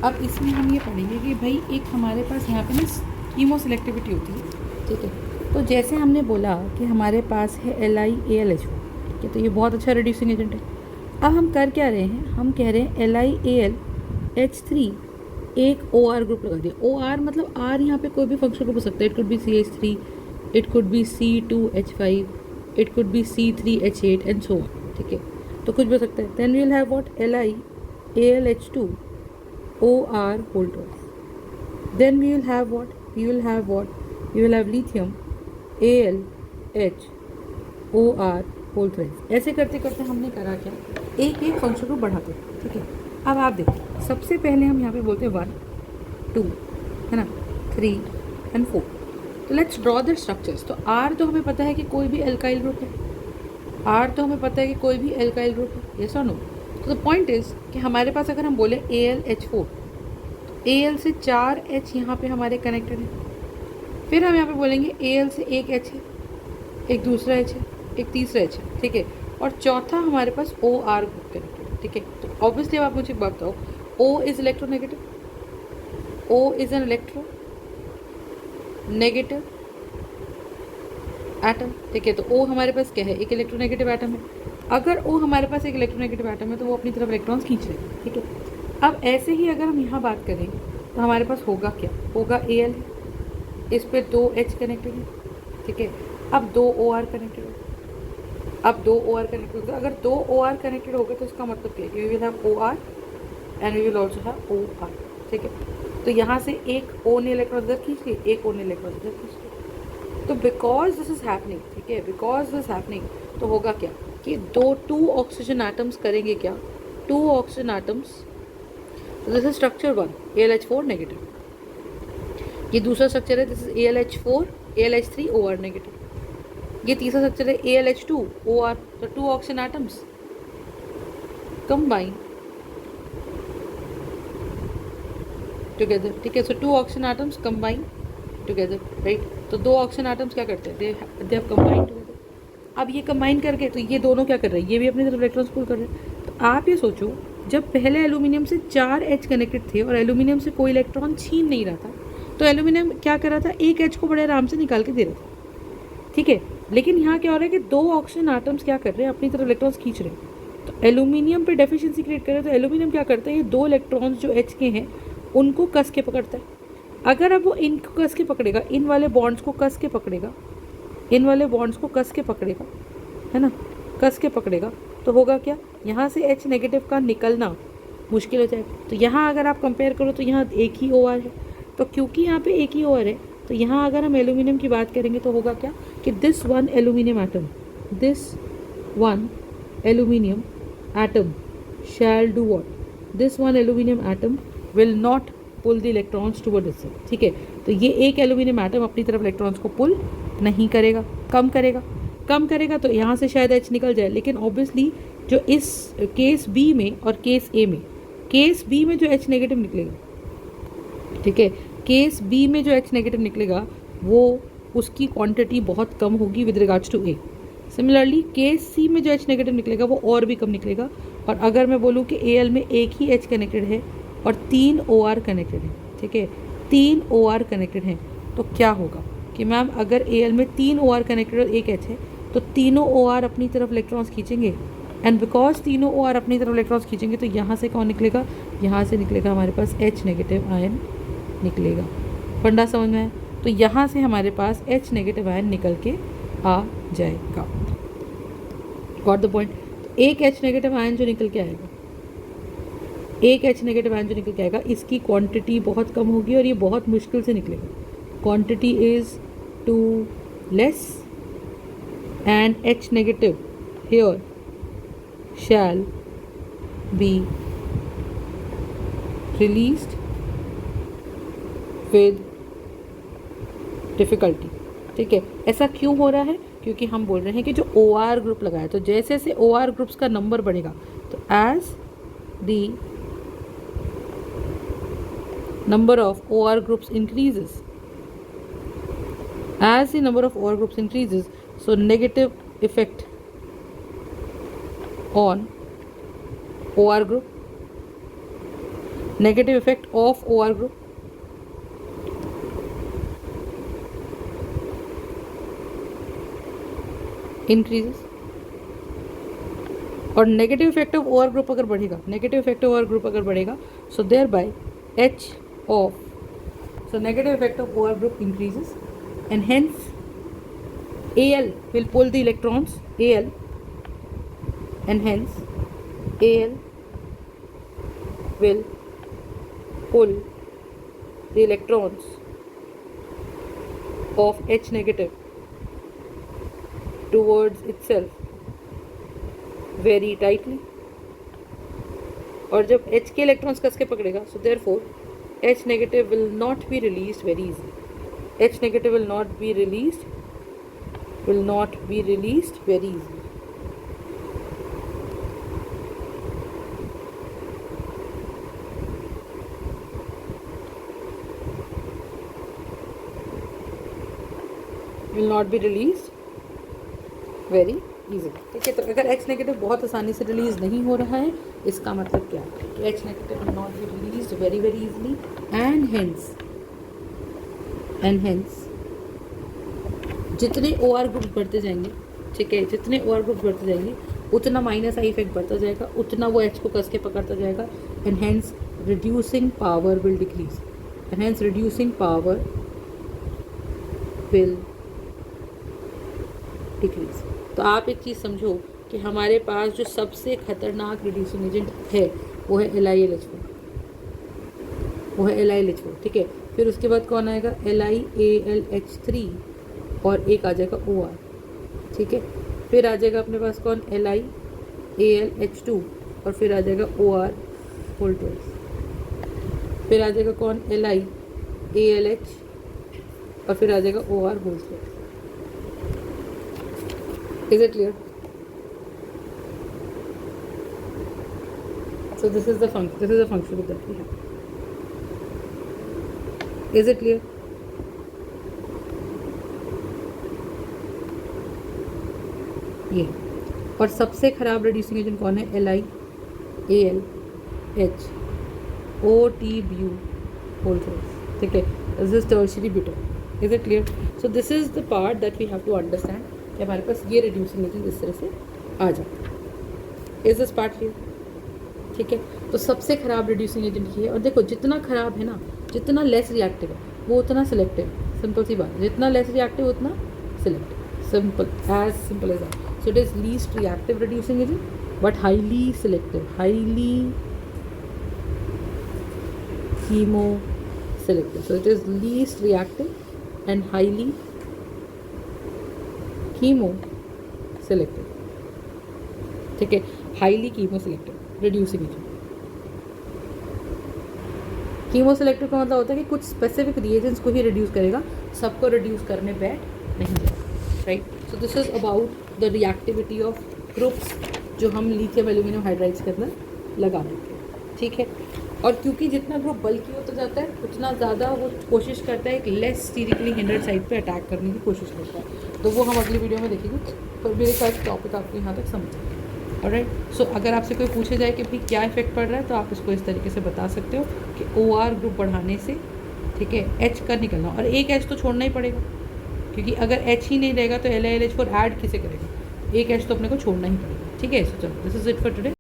अब इसमें हम ये पढ़ेंगे कि भाई एक हमारे पास यहाँ पे ना कीमो सेलेक्टिविटी होती है, ठीक है। तो जैसे हमने बोला कि हमारे पास है LiAlH4, ठीक है, तो ये बहुत अच्छा रिड्यूसिंग एजेंट है। अब हम कर क्या रहे हैं, हम कह रहे हैं LiAlH3 एक OR ग्रुप लगा दिया। OR मतलब R यहाँ पे कोई भी फंक्शनल ग्रुप हो सकता है। It could be CH3, it could be C2H5, it could be C3H8 and so on, ठीक है, तो कुछ भी हो सकता है। Then we will have what, LiAlH2 OR whole twice. Then we will have what? We will have what? We will have lithium AlH OR whole thrice. ऐसे करते करते हमने करा क्या, एक एक फंक्शन को बढ़ाते, ठीक है। अब आप देखिए, सबसे पहले हम यहाँ पे बोलते हैं 1 2, है ना, 3 एंड 4। तो लेट्स ड्रॉ द स्ट्रक्चर्स। तो R तो हमें पता है कि कोई भी एल्काइल ग्रुप है, R तो हमें पता है कि कोई भी एल्काइल ग्रुप है, यस और नो। तो द पॉइंट इज कि हमारे पास अगर हम बोले AlH4, Al से 4 H यहाँ पे हमारे कनेक्टेड है। फिर हम यहाँ पे बोलेंगे Al से एक H है, एक दूसरा H है, एक तीसरा H है, ठीक है, और चौथा हमारे पास OR ग्रुप कनेक्टेड है, ठीक है। तो ऑब्वियसली अब आप मुझे बात बताओ, O is electronegative, O is an electro negative atom, ठीक है। तो O हमारे पास क्या है, एक इलेक्ट्रोनेगेटिव एटम है। अगर O हमारे पास एक इलेक्ट्रोनेगेटिव एटम है तो वो अपनी तरफ इलेक्ट्रॉन्स खींच लेगा, ठीक है। अब ऐसे ही अगर हम यहाँ बात करें तो हमारे पास होगा क्या, होगा Al है, इस पे 2 H कनेक्टेड है, ठीक है। अब 2 OR कनेक्टेड है, अब 2 OR कनेक्टेड होगा। अगर 2 OR कनेक्टेड हो गए तो इसका मतलब क्या है, we will have OR and we will also have OR, ठीक है। तो यहाँ से एक O ने इलेक्ट्रॉन इधर खींच लिए, एक O ने इलेक्ट्रॉन इधर खींच लिए। तो बिकॉज दिस इज हैपनिंग, ठीक है, बिकॉज दिस हैपनिंग, तो होगा क्या कि 2 ऑक्सीजन एटम्स करेंगे क्या, 2 ऑक्सीजन एटम्स। तो this is structure 1 AlH4 negative. ये दूसरा स्ट्रक्चर है, this is AlH4 AlH3 OR negative. ये तीसरा स्ट्रक्चर है AlH2 OR। तो 2 ऑक्सीजन एटम्स कंबाइन टुगेदर, ठीक है। सो 2 oxygen atoms combine together, right. तो 2 ऑक्सीजन एटम्स क्या करते हैं, दे हैव कंबाइंड टुगेदर। अब ये कंबाइन करके तो ये दोनों क्या कर रहे हैं, ये भी अपनी तरफ इलेक्ट्रॉन्स पुल कर रहे हैं। तो आप ये सोचो, जब पहले एल्यूमिनियम से 4 H कनेक्टेड थे और एल्यूमिनियम से कोई इलेक्ट्रॉन छीन नहीं रहा था, तो एल्यूमिनियम क्या कर रहा था, एक H को बड़े आराम से निकाल के दे रहा था, ठीक है। लेकिन यहाँ क्या हो रहा है कि 2 ऑक्सीजन एटम्स क्या कर रहे हैं, अपनी तरफ इलेक्ट्रॉन्स खींच रहे हैं। तो एल्यूमिनियम पे डेफिशिएंसी क्रिएट कर रहे हैं। तो एल्यूमिनियम क्या करता है, ये 2 इलेक्ट्रॉन्स जो H के हैं उनको कस के पकड़ता है। अगर अब वो इनको कस के पकड़ेगा, इन वाले बॉन्ड्स को कस के पकड़ेगा, इन वाले बॉन्ड्स को कस के पकड़ेगा, है ना, कस के पकड़ेगा, तो होगा क्या, यहाँ से H नेगेटिव का निकलना मुश्किल हो जाएगा। तो यहाँ अगर आप कंपेयर करो तो यहाँ एक ही OR है, तो क्योंकि यहाँ पे एक ही OR है, तो यहाँ अगर हम एल्यूमिनियम की बात करेंगे तो होगा क्या कि this one aluminium atom shall do what, this one aluminium atom will not pull the electrons toward itself, ठीक है। तो ये एक एल्यूमिनियम एटम अपनी तरफ इलेक्ट्रॉन्स को पुल नहीं करेगा, कम करेगा। तो यहाँ से शायद H निकल जाए, लेकिन ऑब्वियसली जो इस केस B में और केस A में, केस B में जो H नेगेटिव निकलेगा, ठीक है, केस B में जो H नेगेटिव निकलेगा वो उसकी क्वांटिटी बहुत कम होगी with regards to A। Similarly case C में जो H नेगेटिव निकलेगा वो और भी कम निकलेगा। और अगर मैं बोलूँ कि Al में एक ही H कनेक्टेड है और 3 OR कनेक्टेड है, ठीक है, 3 OR कनेक्टेड हैं, तो क्या होगा कि मैम अगर Al में 3 OR कनेक्टेड और एक H है तो तीनों OR अपनी तरफ इलेक्ट्रॉन्स खींचेंगे। एंड बिकॉज तीनों OR अपनी तरफ इलेक्ट्रॉन्स खींचेंगे तो यहाँ से कौन निकलेगा, यहाँ से निकलेगा हमारे पास H नेगेटिव आयन निकलेगा। फंडा समझ में आया। तो यहाँ से हमारे पास H नेगेटिव आयन निकल के आ जाएगा। Got the point. एक H नेगेटिव आयन जो निकल के आएगा, एक H नेगेटिव आयन जो निकल के आएगा, इसकी क्वांटिटी बहुत कम होगी और ये बहुत मुश्किल से निकलेगा। Quantity is too less and H negative here shall be released with difficulty, ठीक है। ऐसा क्यों हो रहा है, क्योंकि हम बोल रहे हैं कि जो OR ग्रुप लगाया, तो जैसे जैसे OR ग्रुप्स का नंबर बढ़ेगा तो as the number of OR groups increases, as the number of OR groups increases, so negative effect on OR group negative effect of OR group, increases, और negative effect of OR group अगर बढ़ेगा, negative effect of OR group अगर बढ़ेगा, so thereby H of, so negative effect of OR group increases and hence Al will pull the electrons, Al, and hence Al will pull the electrons of H negative towards itself very tightly, और जब H के electrons कस के पकड़ेगा, so therefore H negative will not be released very easily. H negative will not be released very easily. Will not be released very easily. ठीक है, तो अगर H negative बहुत आसानी से रिलीज नहीं हो रहा है, इसका मतलब क्या है कि H negative will not be released very easily, and hence जितने OR ग्रुप बढ़ते जाएंगे, ठीक है, जितने OR ग्रुप बढ़ते जाएंगे उतना माइनस आई इफेक्ट बढ़ता जाएगा, उतना वो H को कस के पकड़ता जाएगा, and hence reducing power will decrease, and hence reducing power will decrease. तो आप एक चीज़ समझो कि हमारे पास जो सबसे खतरनाक रिड्यूसिंग एजेंट है वो है LiLH4, वो है LiLH4, ठीक है। फिर उसके बाद कौन आएगा, LiAlH3, और एक आ जाएगा OR, ठीक है। फिर आ जाएगा अपने पास कौन, LiAlH2, और फिर आ जाएगा OR होल ट्वाइस, फिर आ जाएगा कौन, LiAlH, और फिर आ जाएगा OR whole twice. Is it clear? So this is the function that we have. Is it clear? ये, और सबसे खराब रिड्यूसिंग एजेंट कौन है, LiAlH OTBU होल ट्वाइस, ठीक है। This is tertiary bitter. Is it clear? So this is the part that we have to understand कि हमारे पास ये रिड्यूसिंग एजेंट इस तरह से आ जाता है। Is this part clear? ठीक है, तो सबसे खराब रिड्यूसिंग एजेंट ये है, और देखो जितना खराब है ना, जितना लेस रिएक्टिव है वो उतना सिलेक्टिव, सिंपल सी बात, जितना लेस रिएक्टिव उतना selective, simple as that. So it is least reactive reducing agent but highly selective, highly chemo selective. So it is least reactive and highly chemo selective, ठीक है, highly chemo selective reducing agent। Chemo selective का मतलब होता है कि कुछ specific reagents को ही reduce करेगा, सबको रिड्यूस करने बैठ नहीं जाएगा, right. So this is about the reactivity of groups जो हम लिथियम एल्यूमिनियम हाइड्राइड्स के अंदर लगा देते हैं, ठीक है। और क्योंकि जितना ग्रुप बल्कि होता जाता है उतना ज़्यादा वो कोशिश करता है एक लेस स्टीरिकली हिंडर्ड साइड पे अटैक करने की कोशिश करता है, तो वो हम अगली वीडियो में देखेंगे। तो मेरे साथ टॉपिक आपको यहाँ तक समझ, ऑलराइट। सो अगर आपसे कोई पूछे जाए कि भाई क्या इफेक्ट पड़ रहा है, तो आप इसको इस तरीके से बता सकते हो कि OR ग्रुप बढ़ाने से, ठीक है, H का निकलना, और एक H तो छोड़ना ही पड़ेगा, क्योंकि अगर H ही नहीं रहेगा तो LiLH4 ऐड किसे करेगा, एक H तो अपने को छोड़ना ही पड़ेगा, ठीक है। सो चलो, this is it for today.